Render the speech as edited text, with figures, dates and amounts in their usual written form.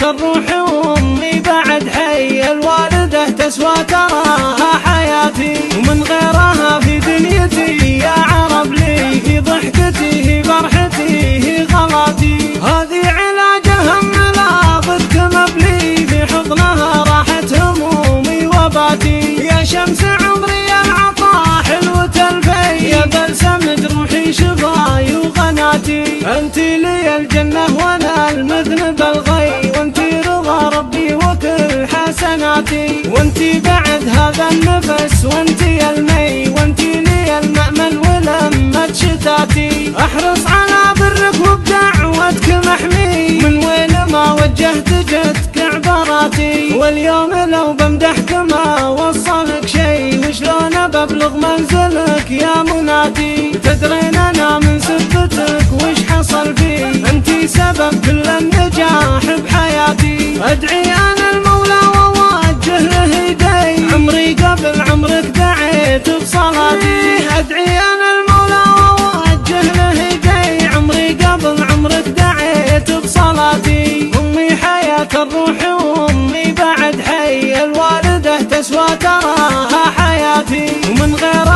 الروح وأمي بعد حي، الوالدة تسوى تراها حياتي، ومن غيرها في دنيتي يا عرب لي في ضحكتي هي فرحتي هي غلاتي. هذه علاجها ملاذ كمبلي، في حضنها راحت همومي وباتي. يا شمس عمري العطاء حلوة الفي، يا بلسم جروحي شفاي وغناتي. انتي لي الجنة وانا المذنب الغي، وانتي رضا ربي وكل حسناتي، وانتي بعد هذا النفس وانتي المي، وانتي لي المأمن ولمة شتاتي. احرص على برك وبدعوتك محمي، من وين ما وجهت جدك عباراتي. واليوم لو بمدحك ما وصلك شي، وشلون ببلغ منزلك يا مناتي. تدرين انا من سبتك وش حصل فيه، انتي سبب كل النجاح بحياتي. ادعي انا المولى ووجه له يدي، عمري قبل عمرك دعيت بصلاتي. ادعي انا المولى ووجه له يدي، عمري قبل عمرك دعيت بصلاتي. امي حياة الروح وامي بعد حي، الوالدة تسوى تراها حياتي، ومن غير